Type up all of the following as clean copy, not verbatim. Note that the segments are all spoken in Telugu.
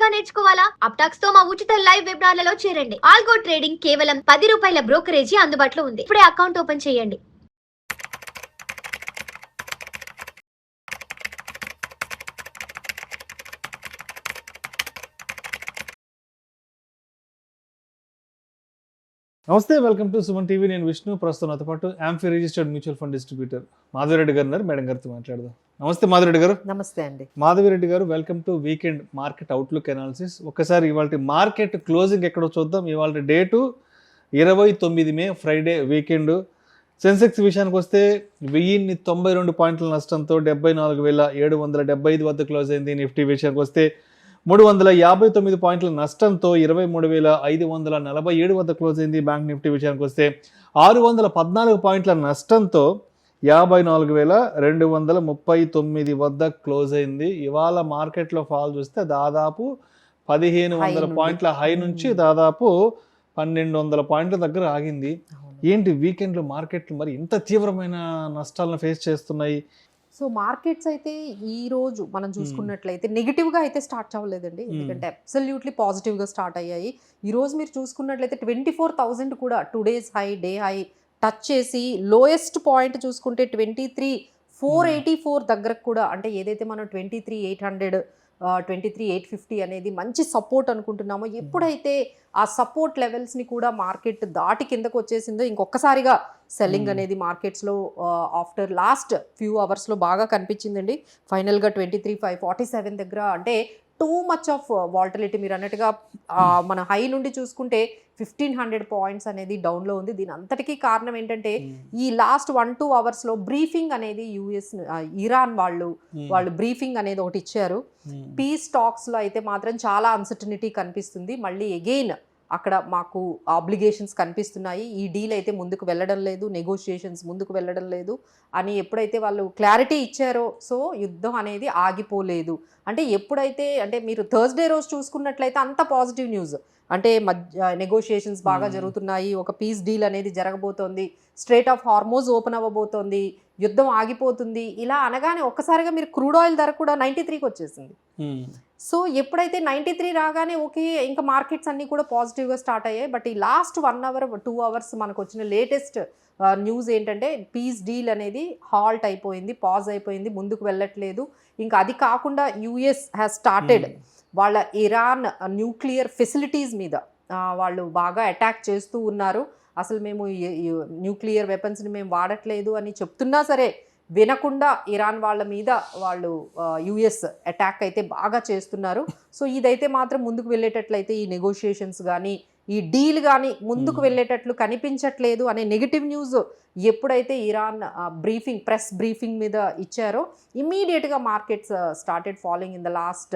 గా నేర్చుకోవాలా? అప్టాక్స్ తో మా ఉచిత లైవ్ వెబినార్లలో చేరండి. ఆల్గో ట్రేడింగ్ కేవలం ₹10 బ్రోకరేజీ అందుబాటులో ఉంది. ఇప్పుడే అకౌంట్ ఓపెన్ చేయండి. నమస్తే, వెల్కమ్ టు సుమన్ టీవీ. నేను విష్ణు. ప్రస్తుతం నాతో పాటు amphi registered mutual fund distributor Madhavi Reddy గారు ఉన్నారు. మేడం గారితో మాట్లాడదాం. నమస్తే మాధవిరెడ్డి గారు. నమస్తే అండి. మాధవిరెడ్డి గారు, welcome to weekend market outlook analysis. ఒక్కసారి ఇవాళ మార్కెట్ క్లోజింగ్ ఎక్కడో చూద్దాం. ఇవాళ డేటు 29 మే, ఫ్రైడే, వీకెండ్. సెన్సెక్స్ విషయానికి వస్తే 1092 పాయింట్ల నష్టంతో 74,775 వద్ద క్లోజ్ అయింది. నిఫ్టీ విషయానికి వస్తే 359 పాయింట్ల నష్టంతో 23,547 వద్ద క్లోజ్ అయింది. బ్యాంక్ నిఫ్టీ విషయానికి వస్తే 614 పాయింట్ల నష్టంతో 54,239 వద్ద క్లోజ్ అయింది. ఇవాళ మార్కెట్లో ఫాల్ చూస్తే దాదాపు 1,500 పాయింట్ల హై నుంచి దాదాపు 1,200 పాయింట్ల దగ్గర ఆగింది. ఏంటి వీకెండ్లో మార్కెట్లు మరి ఇంత తీవ్రమైన నష్టాలను ఫేస్ చేస్తున్నాయి? సో మార్కెట్స్ అయితే ఈ రోజు మనం చూసుకున్నట్లయితే నెగిటివ్గా అయితే స్టార్ట్ అవ్వలేదండి, ఎందుకంటే అబ్సల్యూట్లీ పాజిటివ్గా స్టార్ట్ అయ్యాయి. ఈ రోజు మీరు చూసుకున్నట్లయితే 24,000 కూడా 2 days high, day high touch చేసి లోయెస్ట్ పాయింట్ చూసుకుంటే 23,484 దగ్గరకు కూడా, అంటే ఏదైతే మనం 23,800 23,850 అనేది మంచి సపోర్ట్ అనుకుంటున్నామో, ఎప్పుడైతే ఆ సపోర్ట్ లెవెల్స్ని కూడా మార్కెట్ దాటి కిందకు వచ్చేసిందో ఇంకొకసారిగా సెల్లింగ్ అనేది మార్కెట్స్లో ఆఫ్టర్ లాస్ట్ ఫ్యూ అవర్స్లో బాగా కనిపించిందండి. ఫైనల్గా 23,547 దగ్గర, అంటే టూ మచ్ ఆఫ్ వాల్టిలిటీ. మీరు అన్నట్టుగా మన హై నుండి చూసుకుంటే 1,500 పాయింట్స్ అనేది డౌన్లో ఉంది. దీని అంతటికీ కారణం ఏంటంటే ఈ లాస్ట్ 1-2 అవర్స్లో బ్రీఫింగ్ అనేది ఇరాన్ వాళ్ళు బ్రీఫింగ్ అనేది ఒకటి ఇచ్చారు. పీస్ టాక్స్లో అయితే మాత్రం చాలా అన్సర్టనిటీ కనిపిస్తుంది. మళ్ళీ అగైన్ అక్కడ మాకు ఆబ్లిగేషన్స్ కనిపిస్తున్నాయి, ఈ డీల్ అయితే ముందుకు వెళ్ళడం లేదు, నెగోషియేషన్స్ ముందుకు వెళ్ళడం లేదు అని ఎప్పుడైతే వాళ్ళు క్లారిటీ ఇచ్చారో, సో యుద్ధం అనేది ఆగిపోలేదు. అంటే ఎప్పుడైతే, అంటే మీరు థర్స్డే రోజు చూసుకున్నట్లయితే అంత పాజిటివ్ న్యూస్, అంటే నెగోషియేషన్స్ బాగా జరుగుతున్నాయి, ఒక పీస్ డీల్ అనేది జరగబోతోంది, స్ట్రేట్ ఆఫ్ హార్మోజ్ ఓపెన్ అవ్వబోతోంది, యుద్ధం ఆగిపోతుంది, ఇలా అనగానే ఒక్కసారిగా మీరు క్రూడ్ ఆయిల్ ధర కూడా 93కి వచ్చేసింది. సో ఎప్పుడైతే 93 రాగానే ఓకే, ఇంకా మార్కెట్స్ అన్నీ కూడా పాజిటివ్గా స్టార్ట్ అయ్యాయి. బట్ ఈ లాస్ట్ 1 hour 2 hours మనకు వచ్చిన లేటెస్ట్ న్యూస్ ఏంటంటే పీస్ డీల్ అనేది హాల్ట్ అయిపోయింది, పాజ్ అయిపోయింది, ముందుకు వెళ్ళట్లేదు. ఇంకా అది కాకుండా యుఎస్ హ్యాస్ స్టార్టెడ్ వాళ్ళ ఇరాన్ న్యూక్లియర్ ఫెసిలిటీస్ మీద వాళ్ళు బాగా అటాక్ చేస్తూ ఉన్నారు. అసలు మేము న్యూక్లియర్ వెపన్స్ని మేము వాడట్లేదు అని చెప్తున్నా సరే వినకుండా ఇరాన్ వాళ్ళ మీద వాళ్ళు యుఎస్ అటాక్ అయితే బాగా చేస్తున్నారు. సో ఇదైతే మాత్రం ముందుకు వెళ్ళేటట్లయితే ఈ నెగోషియేషన్స్ కానీ ఈ డీల్ కానీ ముందుకు వెళ్ళేటట్లు కనిపించట్లేదు అనే నెగిటివ్ న్యూస్ ఎప్పుడైతే ఇరాన్ ప్రెస్ బ్రీఫింగ్ మీద ఇచ్చారో ఇమ్మీడియట్గా markets started following in the last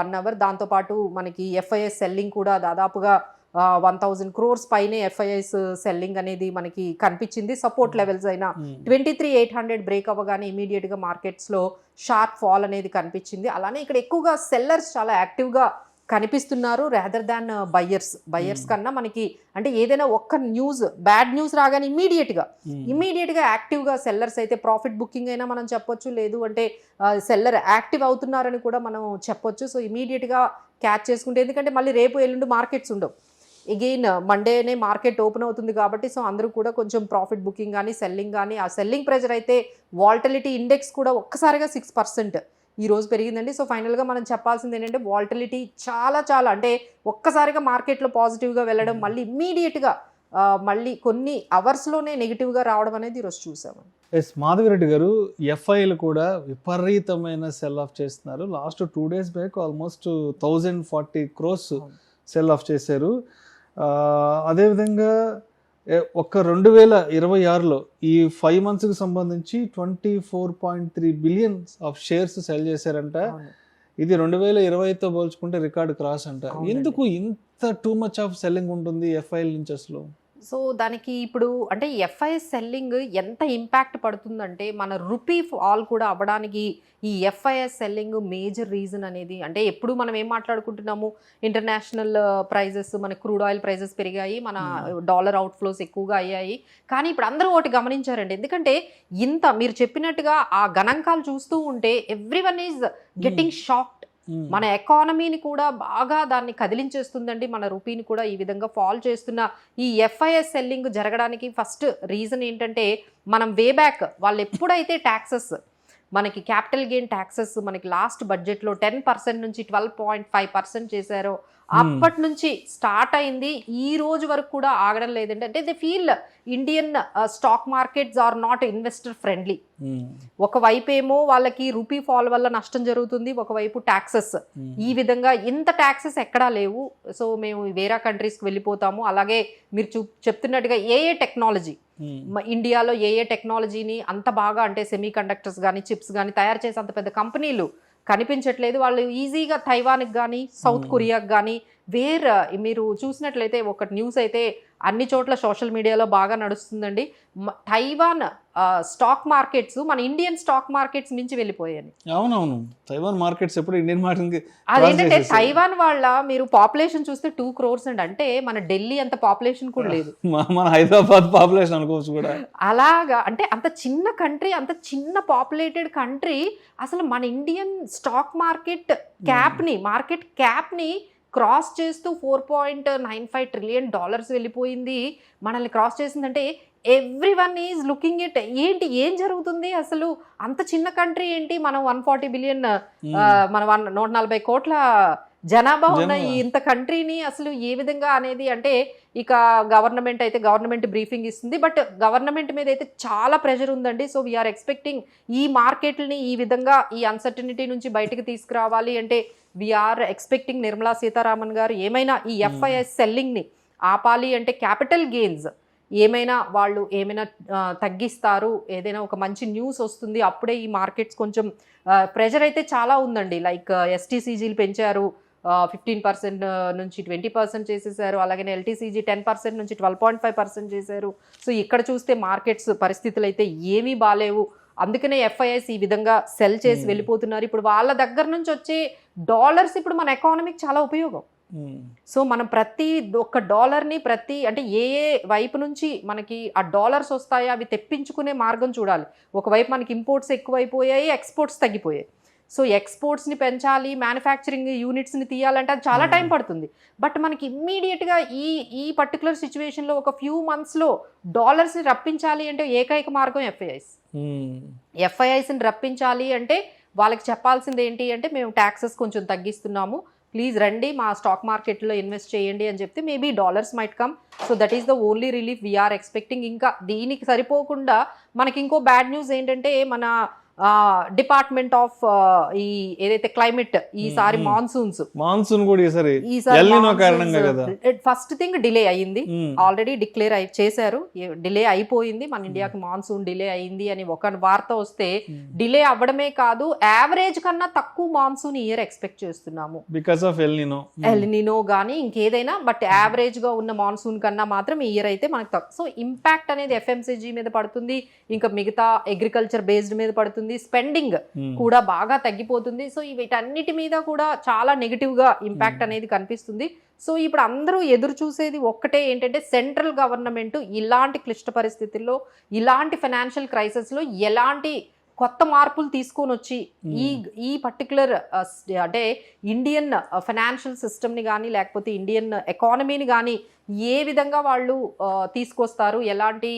1 hour. దాంతోపాటు మనకి ఎఫ్ఐఎస్ సెల్లింగ్ కూడా దాదాపుగా 1,000 crores పైనే ఎఫ్ఐఎస్ సెల్లింగ్ అనేది మనకి కనిపించింది. సపోర్ట్ లెవెల్స్ అయినా 23,800 బ్రేక్ అవ్వగానే ఇమీడియట్గా మార్కెట్స్లో షార్ప్ ఫాల్ అనేది కనిపించింది. అలానే ఇక్కడ ఎక్కువగా సెల్లర్స్ చాలా యాక్టివ్గా కనిపిస్తున్నారు రాదర్ దాన్ బయ్యర్స్ కన్నా. మనకి అంటే ఏదైనా ఒక్క న్యూస్, బ్యాడ్ న్యూస్ రాగానే ఇమ్మీడియట్గా యాక్టివ్గా సెల్లర్స్ అయితే ప్రాఫిట్ బుకింగ్ అయినా మనం చెప్పొచ్చు, లేదు అంటే సెల్లర్ యాక్టివ్ అవుతున్నారని కూడా మనం చెప్పొచ్చు. సో ఇమీడియట్గా క్యాచ్ చేసుకుంటే, ఎందుకంటే మళ్ళీ రేపు ఎల్లుండి మార్కెట్స్ ఉండవు, అగైన్ మండేనే మార్కెట్ ఓపెన్ అవుతుంది కాబట్టి సో అందరూ కూడా కొంచెం ప్రాఫిట్ బుకింగ్ కానీ సెల్లింగ్ కానీ, ఆ సెల్లింగ్ ప్రెజర్ అయితే వాల్టిలిటీ ఇండెక్స్ కూడా ఒక్కసారిగా 6% ఈ రోజు పెరిగిందండి. సో ఫైనల్గా మనం చెప్పాల్సింది ఏంటంటే వాల్టిలిటీ చాలా అంటే ఒక్కసారిగా మార్కెట్లో పాజిటివ్గా వెళ్ళడం, మళ్ళీ ఇమ్మీడియట్గా మళ్ళీ కొన్ని అవర్స్లోనే నెగిటివ్గా రావడం అనేది ఈరోజు చూసాము. ఎస్ మాధవిరెడ్డి గారు, ఎఫ్ఐలు కూడా విపరీతమైన సెల్ ఆఫ్ చేస్తున్నారు. Last 2 days back almost 1,040 crores cell of చేశారు. అదేవిధంగా ఒక 2026లో ఈ 5 monthsకి సంబంధించి 24.3 billion ఆఫ్ షేర్స్ సెల్ చేశారంట. ఇది 2020తో పోల్చుకుంటే రికార్డు క్రాస్ అంట. ఎందుకు ఇంత టూ మచ్ ఆఫ్ సెల్లింగ్ ఉంటుంది ఎఫ్ఐఎల్ నుంచి అసలు? సో దానికి ఇప్పుడు అంటే ఎఫ్ఐఎస్ సెల్లింగ్ ఎంత ఇంపాక్ట్ పడుతుందంటే, మన రూపీ ఫాల్ కూడా అవ్వడానికి ఈ ఎఫ్ఐఎస్ సెల్లింగ్ మేజర్ రీజన్ అనేది. అంటే ఎప్పుడు మనం ఏం మాట్లాడుకుంటున్నాము, ఇంటర్నేషనల్ ప్రైజెస్, మన క్రూడ్ ఆయిల్ ప్రైజెస్ పెరిగాయి, మన డాలర్ అవుట్ఫ్లోస్ ఎక్కువగా అయ్యాయి. కానీ ఇప్పుడు అందరూ ఒకటి గమనించారండి, ఎందుకంటే ఇంత మీరు చెప్పినట్టుగా ఆ గణాంకాలు చూస్తూ ఉంటే ఎవ్రీవన్ ఈజ్ గెట్టింగ్ షాక్డ్. మన ఎకానమీని కూడా బాగా దాన్ని కదిలించేస్తుందండి. మన రూపీని కూడా ఈ విధంగా ఫాల్ చేస్తున్న ఈ FIS సెల్లింగ్ జరగడానికి ఫస్ట్ రీజన్ ఏంటంటే, మనం వే బ్యాక్ వాళ్ళు ఎప్పుడైతే ట్యాక్సెస్ మనకి క్యాపిటల్ గెయిన్ ట్యాక్సెస్ మనకి లాస్ట్ బడ్జెట్లో 10% నుంచి 12.5% చేశారో అప్పటి నుంచి స్టార్ట్ అయింది. ఈ రోజు వరకు కూడా ఆగడం లేదండి. అంటే they feel Indian stock markets are not investor friendly. ఒకవైపు ఏమో వాళ్ళకి రూపీ ఫాల్ వల్ల నష్టం జరుగుతుంది, ఒకవైపు ట్యాక్సెస్ ఈ విధంగా ఇంత ట్యాక్సెస్ ఎక్కడా లేవు. సో మేము వేరే కంట్రీస్కి వెళ్ళిపోతాము. అలాగే మీరు చెప్తున్నట్టుగా ఏ టెక్నాలజీ ఇండియాలో ఏ టెక్నాలజీని అంత బాగా అంటే సెమీ కండక్టర్స్ కానీ చిప్స్ కానీ తయారు చేసే అంత పెద్ద కంపెనీలు కనిపించట్లేదు. వాళ్ళు ఈజీగా తైవాన్కి కానీ సౌత్ కొరియాకి కానీ మీరు చూసినట్లయితే ఒక న్యూస్ అయితే అన్ని చోట్ల సోషల్ మీడియాలో బాగా నడుస్తుందండి. తైవాన్ స్టాక్ మార్కెట్స్ మన ఇండియన్ స్టాక్ మార్కెట్స్ మించి వెళ్ళిపోయాయి. అవునవును, తైవాన్ మార్కెట్స్ ఎప్పుడు ఇండియన్ మార్కెట్. అదేంటంటే తైవాన్ వాళ్ళ మీరు పాపులేషన్ చూస్తే 2 crores అండి. అంటే మన ఢిల్లీ అంత పాపులేషన్ కూడా లేదు, మన హైదరాబాద్ పాపులేషన్ అనుకోవచ్చు కూడా. అలాగా అంటే అంత చిన్న కంట్రీ, అంత చిన్న పాపులేటెడ్ కంట్రీ అసలు మన ఇండియన్ స్టాక్ మార్కెట్ క్యాప్ని క్రాస్ చేస్తూ $4.95 trillion వెళ్ళిపోయింది. మనల్ని క్రాస్ చేసిందంటే ఎవ్రీవన్ ఈజ్ లుకింగ్ ఇట్. ఏం జరుగుతుంది అసలు? అంత చిన్న కంట్రీ ఏంటి, మనం 140 billion మన 140 కోట్ల జనాభా ఉన్న ఇంత కంట్రీని అసలు ఏ విధంగా అనేది అంటే ఇక గవర్నమెంట్ బ్రీఫింగ్ ఇస్తుంది. బట్ గవర్నమెంట్ మీద అయితే చాలా ప్రెషర్ ఉందండి. సో వీఆర్ ఎక్స్పెక్టింగ్ ఈ మార్కెట్ని ఈ విధంగా ఈ అన్సర్టనిటీ నుంచి బయటకు తీసుకురావాలి అంటే వీఆర్ ఎక్స్పెక్టింగ్ నిర్మలా సీతారామన్ గారు ఏమైనా ఈ FIS సెల్లింగ్ని ఆపాలి అంటే క్యాపిటల్ గెయిన్స్ ఏమైనా తగ్గిస్తారు, ఏదైనా ఒక మంచి న్యూస్ వస్తుంది అప్పుడే ఈ మార్కెట్స్ కొంచెం ప్రెషర్ అయితే చాలా ఉందండి. లైక్ STCGలు పెంచారు, 15% నుంచి 20% చేసేసారు. అలాగే LTCG 10% నుంచి 12.5% చేశారు. సో ఇక్కడ చూస్తే మార్కెట్స్ పరిస్థితులు అయితే ఏమీ బాలేవు. అందుకనే FIS ఈ విధంగా సెల్ చేసి వెళ్ళిపోతున్నారు. ఇప్పుడు వాళ్ళ దగ్గర నుంచి వచ్చే డాలర్స్ ఇప్పుడు మన ఎకానమీకి చాలా ఉపయోగం. సో మనం ప్రతి ఒక్క డాలర్ని అంటే ఏ వైపు నుంచి మనకి ఆ డాలర్స్ వస్తాయో అవి తెప్పించుకునే మార్గం చూడాలి. ఒకవైపు మనకి ఇంపోర్ట్స్ ఎక్కువైపోయాయి, ఎక్స్పోర్ట్స్ తగ్గిపోయాయి. సో ఎక్స్పోర్ట్స్ని పెంచాలి, మ్యానుఫ్యాక్చరింగ్ యూనిట్స్ని తీయాలంటే అది చాలా టైం పడుతుంది. బట్ మనకి ఇమ్మీడియట్గా ఈ పర్టికులర్ సిచ్యువేషన్లో ఒక ఫ్యూ మంత్స్లో డాలర్స్ని రప్పించాలి అంటే ఏకైక మార్గం FISని రప్పించాలి అంటే వాళ్ళకి చెప్పాల్సింది ఏంటి అంటే మేము ట్యాక్సెస్ కొంచెం తగ్గిస్తున్నాము, ప్లీజ్ రండి మా స్టాక్ మార్కెట్లో ఇన్వెస్ట్ చేయండి అని చెప్తే maybe dollars might come. So that is the only relief we're expecting. ఇంకా దీనికి సరిపోకుండా మనకి ఇంకో బ్యాడ్ న్యూస్ ఏంటంటే మన డిపార్ట్మెంట్ ఆఫ్ ఈ ఏదైతే క్లైమేట్ ఈసారి మాన్సూన్ కూడా ఫస్ట్ థింగ్ డిలే అయ్యింది. ఆల్రెడీ డిక్లేర్ చేశారు, డిలే అయిపోయింది, మన ఇండియాకి మాన్సూన్ డిలే అయింది అని ఒక వార్త వస్తే డిలే అవ్వడమే కాదు యావరేజ్ కన్నా తక్కువ మాన్సూన్ ఇయర్ ఎక్స్పెక్ట్ చేస్తున్నాము బికాస్ ఆఫ్ ఎల్నినో కానీ ఇంకేదైనా. బట్ యావరేజ్ గా ఉన్న మాన్సూన్ కన్నా మాత్రం ఈ ఇయర్ అయితే మనకు తక్కువ. సో ఇంపాక్ట్ అనేది FMCG మీద పడుతుంది, ఇంకా మిగతా అగ్రికల్చర్ బేస్డ్ మీద పడుతుంది, స్పెండింగ్ కూడా బాగా తగ్గిపోతుంది. సో వీటన్నిటి మీద కూడా చాలా నెగిటివ్ గా ఇంపాక్ట్ అనేది కనిపిస్తుంది. సో ఇప్పుడు అందరూ ఎదురు చూసేది ఒక్కటే ఏంటంటే సెంట్రల్ గవర్నమెంట్ ఇలాంటి క్లిష్ట పరిస్థితుల్లో, ఇలాంటి ఫైనాన్షియల్ క్రైసిస్ లో ఎలాంటి కొత్త మార్పులు తీసుకొని వచ్చి ఈ పర్టికులర్ అంటే ఇండియన్ ఫైనాన్షియల్ సిస్టమ్ని కానీ లేకపోతే ఇండియన్ ఎకానమీని కానీ ఏ విధంగా వాళ్ళు తీసుకొస్తారు, ఎలాంటి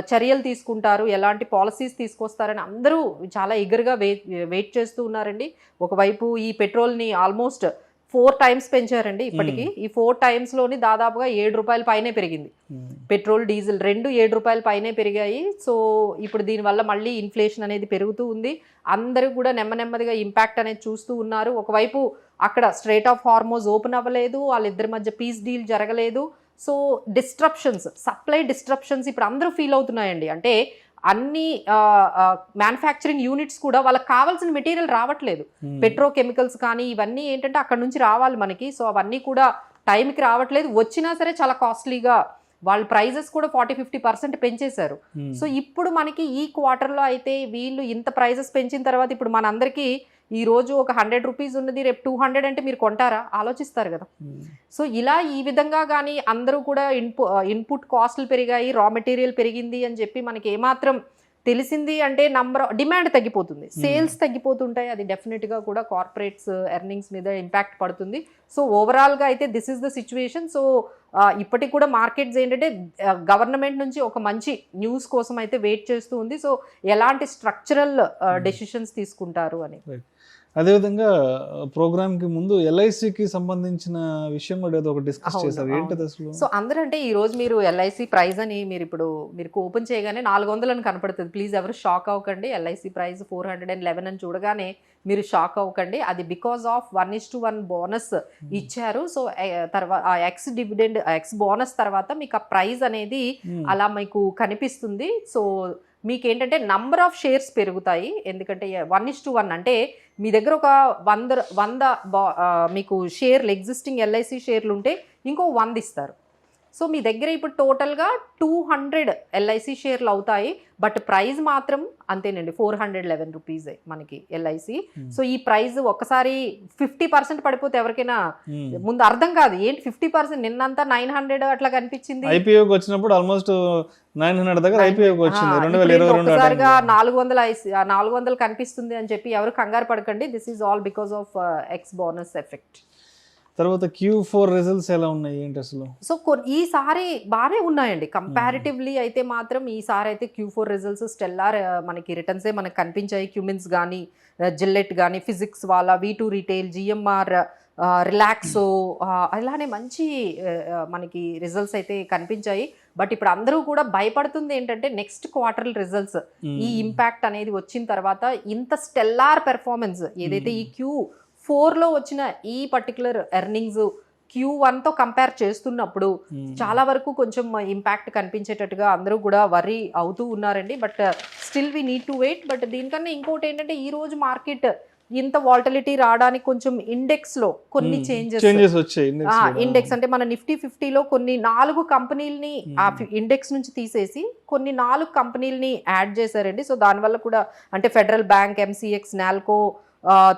చర్యలు తీసుకుంటారు, ఎలాంటి పాలసీస్ తీసుకొస్తారని అందరూ చాలా ఈగర్గా వెయిట్ చేస్తూ ఉన్నారండి. ఒకవైపు ఈ పెట్రోల్ని ఆల్మోస్ట్ 4 times పెంచారండి ఇప్పటికీ. ఈ 4 timesలోని దాదాపుగా ₹7 పైనే పెరిగింది. పెట్రోల్ డీజిల్ 2 ₹7 పైనే పెరిగాయి. సో ఇప్పుడు దీనివల్ల మళ్ళీ ఇన్ఫ్లేషన్ అనేది పెరుగుతూ ఉంది. అందరూ కూడా నెమ్మదిగా ఇంపాక్ట్ అనేది చూస్తూ ఉన్నారు. ఒకవైపు అక్కడ స్ట్రైట్ ఆఫ్ హార్మోజ్ ఓపెన్ అవ్వలేదు, వాళ్ళిద్దరి మధ్య పీస్ డీల్ జరగలేదు. సో సప్లై డిస్ట్రప్షన్స్ ఇప్పుడు అందరూ ఫీల్ అవుతున్నాయండి. అంటే అన్ని మ్యానుఫ్యాక్చరింగ్ యూనిట్స్ కూడా వాళ్ళకి కావాల్సిన మెటీరియల్ రావట్లేదు. పెట్రోకెమికల్స్ కానీ ఇవన్నీ ఏంటంటే అక్కడ నుంచి రావాలి మనకి. సో అవన్నీ కూడా టైంకి రావట్లేదు, వచ్చినా సరే చాలా కాస్ట్లీగా వాళ్ళ ప్రైజెస్ కూడా 40-50% పెంచేశారు. సో ఇప్పుడు మనకి ఈ క్వార్టర్లో అయితే వీళ్ళు ఇంత ప్రైజెస్ పెంచిన తర్వాత ఇప్పుడు మనందరికీ ఈ రోజు ఒక ₹100 ఉన్నది, రేపు 200 అంటే మీరు కొంటారా? ఆలోచిస్తారు కదా. సో ఇలా ఈ విధంగా కానీ అందరూ కూడా ఇన్పుట్ కాస్ట్లు పెరిగాయి, రా మెటీరియల్ పెరిగింది అని చెప్పి మనకి ఏమాత్రం తెలిసింది అంటే డిమాండ్ తగ్గిపోతుంది, సేల్స్ తగ్గిపోతుంటాయి, అది డెఫినెట్గా కూడా కార్పొరేట్స్ ఎర్నింగ్స్ మీద ఇంపాక్ట్ పడుతుంది. సో ఓవరాల్గా అయితే this is the situation. So ఇప్పటికి కూడా మార్కెట్స్ ఏంటంటే గవర్నమెంట్ నుంచి ఒక మంచి న్యూస్ కోసం అయితే వెయిట్ చేస్తూ ఉంది. సో ఎలాంటి స్ట్రక్చరల్ డెసిషన్స్ తీసుకుంటారు అని. అదేవిధంగా ప్రోగ్రామ్కి ముందు ఎల్ఐసికి సంబంధించిన విషయం కూడా ఏదో ఒక డిస్కస్ చేశారు, ఏంటది అసలు? సో అందరంటే ఈ రోజు మీరు ఎల్ఐసి ప్రైస్ అని మీరు ఓపెన్ చేయగానే 400 అని కనపడుతుంది. ప్లీజ్ ఎవరు షాక్ అవ్వకండి. ఎల్ఐసి ప్రైస్ 411 అని చూడగానే మీరు షాక్ అవ్వకండి. అది బికాస్ ఆఫ్ 1:1 బోనస్ ఇచ్చారు. సో తర్వాత ఆ ఎక్స్ డివిడెండ్ ఎక్స్ బోనస్ తర్వాత మీకు ఆ ప్రైస్ అనేది అలా మీకు కనిపిస్తుంది. సో మీకు ఏంటంటే నంబర్ ఆఫ్ షేర్స్ పెరుగుతాయి, ఎందుకంటే 1:1 అంటే మీ దగ్గర ఒక 100 మీకు షేర్లు ఎగ్జిస్టింగ్ ఎల్ఐసి షేర్లు ఉంటే ఇంకో 100 ఇస్తారు. సో మీ దగ్గర ఇప్పుడు టోటల్గా 200 ఎల్ఐసి షేర్లు అవుతాయి. బట్ ప్రైస్ మాత్రం అంతేనండి, 411 రూపీస్ మనకి ఎల్ఐసి. సో ఈ ప్రైస్ ఒక్కసారి 50% పడిపోతే ఎవరికైనా ముందు అర్థం కాదు, ఏంటి 50%, నిన్నంతా 900 అట్లా కనిపించింది. ఐపీఓకి వచ్చినప్పుడు ఆల్మోస్ట్ 900 దగ్గర ఐపీఓకి వచ్చింది 2022. ఒక్కసారిగా 400 కనిపిస్తుంది అని చెప్పి ఎవరు కంగారు పడకండి. This is all because of X bonus effect. తర్వాత Q4 రిజల్ట్స్ ఎలా ఉన్నాయి, ఏంటి అసలు? సో ఈసారి బాగానే ఉన్నాయండి కంపారిటివ్లీ. అయితే మాత్రం ఈసారి అయితే Q4 రిజల్ట్స్ స్టెల్లార్ మనకి రిటర్న్సే మనకు కనిపించాయి. క్యూమిన్స్ కానీ, జిల్లెట్ కానీ, ఫిజిక్స్ వాళ్ళ, V2 రిటైల్, GMR, రిలాక్సో, అలానే మంచి మనకి రిజల్ట్స్ అయితే కనిపించాయి. బట్ ఇప్పుడు అందరూ కూడా భయపడుతుంది ఏంటంటే నెక్స్ట్ క్వార్టర్ రిజల్ట్స్ ఈ ఇంపాక్ట్ అనేది వచ్చిన తర్వాత ఇంత స్టెల్లార్ పెర్ఫార్మెన్స్ ఏదైతే ఈ Q4లో వచ్చిన ఈ పర్టికులర్ ఎర్నింగ్స్ Q1తో కంపేర్ చేస్తున్నప్పుడు చాలా వరకు కొంచెం ఇంపాక్ట్ కనిపించేటట్టుగా అందరూ కూడా వర్రీ అవుతూ ఉన్నారండి. But still we need to wait. But దీనికన్నా ఇంకోటి ఏంటంటే ఈ రోజు మార్కెట్ ఇంత వాల్టిలిటీ రావడానికి కొంచెం ఇండెక్స్ లో కొన్ని చేంజెస్ వచ్చాయి. ఇండెక్స్ అంటే మన నిఫ్టీ 50లో కొన్ని 4 కంపెనీలని ఆ ఇండెక్స్ నుంచి తీసేసి కొన్ని 4 కంపెనీలని యాడ్ చేశారండి. సో దానివల్ల కూడా అంటే ఫెడరల్ బ్యాంక్, MCX, నాల్కో,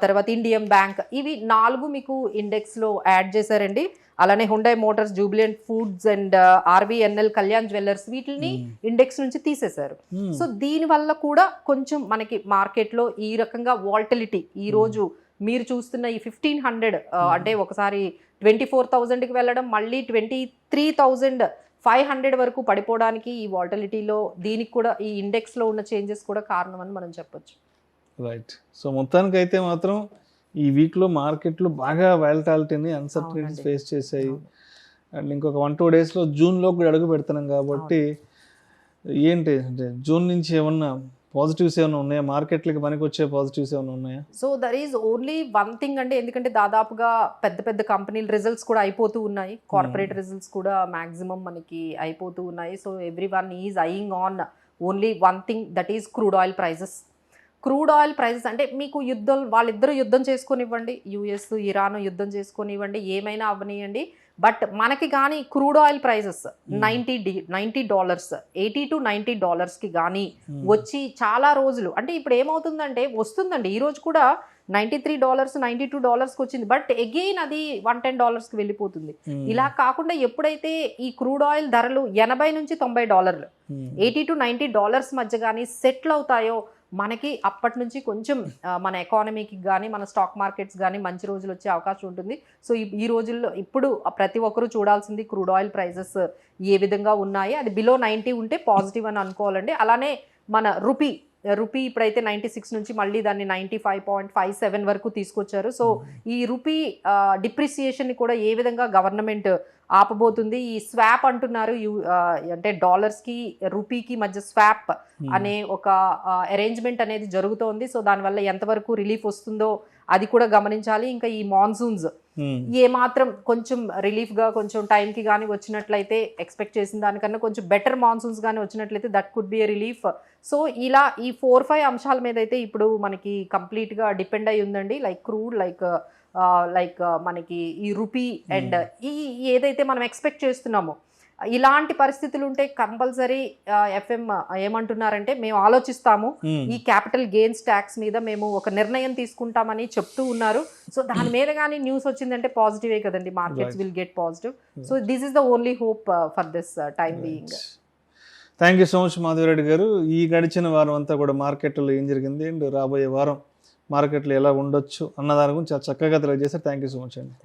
తర్వాత ఇండియన్ బ్యాంక్, ఇవి 4 మీకు ఇండెక్స్లో యాడ్ చేశారండి. అలానే Hyundai Motors, Jubilant foods and RVNL, Kalyan jewellers వీటిని ఇండెక్స్ నుంచి తీసేశారు. సో దీనివల్ల కూడా కొంచెం మనకి మార్కెట్లో ఈ రకంగా వాల్టిలిటీ ఈ రోజు మీరు చూస్తున్న ఈ 1500 అంటే ఒకసారి 24,000కి వెళ్ళడం, మళ్ళీ 23,500 వరకు పడిపోవడానికి ఈ వాల్టిలిటీలో దీనికి కూడా ఈ ఇండెక్స్లో ఉన్న చేంజెస్ కూడా కారణం అని మనం చెప్పొచ్చు. రైట్. సో మొత్తానికి అయితే మాత్రం ఈ వీక్లో మార్కెట్లు బాగా వాలటాలిటీని, అన్సర్టనిటీస్ ఫేస్ చేశాయి. అండ్ ఇంకొక 1-2 డేస్లో జూన్లో కూడా అడుగు పెడుతున్నాం కాబట్టి ఏంటి అంటే జూన్ నుంచి ఏమన్నా పాజిటివ్స్ ఏమైనా ఉన్నాయా, మార్కెట్లకి పనికి వచ్చే పాజిటివ్స్ ఏమైనా ఉన్నాయా? So there is only one thing అండి, ఎందుకంటే దాదాపుగా పెద్ద కంపెనీల రిజల్ట్స్ కూడా అయిపోతూ ఉన్నాయి, కార్పొరేట్ రిజల్ట్స్ కూడా మ్యాక్సిమం మనకి అయిపోతూ ఉన్నాయి. So everyone is eyeing on only one thing, that is crude oil prices. Crude oil prices అంటే మీకు వాళ్ళిద్దరూ యుద్ధం చేసుకొనివ్వండి, US, ఇరాన్ యుద్ధం చేసుకొనివ్వండి, ఏమైనా అవ్వనివ్వండి, బట్ మనకి కానీ క్రూడ్ ఆయిల్ ప్రైజెస్ $90, $80 to $90కి కానీ వచ్చి చాలా రోజులు, అంటే ఇప్పుడు ఏమవుతుందంటే వస్తుందండి, ఈ రోజు కూడా $93, $92కి వచ్చింది, బట్ అగైన్ అది $110కి వెళ్ళిపోతుంది. ఇలా కాకుండా ఎప్పుడైతే ఈ క్రూడ్ ఆయిల్ ధరలు $80 నుంచి $90, $80 to $90 మధ్య కానీ సెటిల్ అవుతాయో మనకి అప్పటి నుంచి కొంచెం మన ఎకానమీకి కానీ మన స్టాక్ మార్కెట్స్ కానీ మంచి రోజులు వచ్చే అవకాశం ఉంటుంది. సో ఈ రోజుల్లో ఇప్పుడు ప్రతి ఒక్కరూ చూడాల్సింది క్రూడ్ ఆయిల్ ప్రైజెస్ ఏ విధంగా ఉన్నాయి, అది బిలో 90 ఉంటే పాజిటివ్ అని అనుకోవాలండి. అలానే మన రూపీ ఇప్పుడైతే 96 నుంచి మళ్ళీ దాన్ని 95.57 వరకు తీసుకొచ్చారు. సో ఈ రూపీ డిప్రిసియేషన్ కూడా ఏ విధంగా గవర్నమెంట్ ఆపబోతుంది, ఈ స్వాప్ అంటున్నారు, అంటే డాలర్స్కి రూపీకి మధ్య స్వాప్ అనే ఒక అరేంజ్మెంట్ అనేది జరుగుతోంది. సో దానివల్ల ఎంతవరకు రిలీఫ్ వస్తుందో అది కూడా గమనించాలి. ఇంకా ఈ మాన్సూన్స్ ఏ మాత్రం కొంచెం రిలీఫ్గా కొంచెం టైంకి కానీ వచ్చినట్లయితే, ఎక్స్పెక్ట్ చేసిన దానికన్నా కొంచెం బెటర్ మాన్సూన్స్ కానీ వచ్చినట్లయితే that could be A relief. So ఇలా ఈ 4-5 అంశాల మీద అయితే ఇప్పుడు మనకి కంప్లీట్గా డిపెండ్ అయి ఉందండి. లైక్ క్రూడ్, లైక్ మనకి ఈ రూపీ అండ్ ఈ ఏదైతే మనం ఎక్స్పెక్ట్ చేస్తున్నామో ఇలాంటి పరిస్థితులు ఉంటే కంపల్సరీ FM ఏమంటున్నారంటే మేము ఆలోచిస్తాము, ఈ క్యాపిటల్ గెయిన్స్ ట్యాక్స్ మీద మేము ఒక నిర్ణయం తీసుకుంటామని చెప్తూ ఉన్నారు. సో దాని మీద కానీ న్యూస్ వచ్చిందంటే పాజిటివే కదండి, markets will get positive. So this is the only hope for this time being. Thank you so much Madhavi Reddy గారు. ఈ గడిచిన వారం అంతా కూడా మార్కెట్లో ఏం జరిగింది అండ్ రాబోయే వారం మార్కెట్లో ఎలా ఉండొచ్చు అన్న దాని గురించి చాలా చక్కగా తెలియజేశారు. థ్యాంక్ యూ సో మచ్ అండి.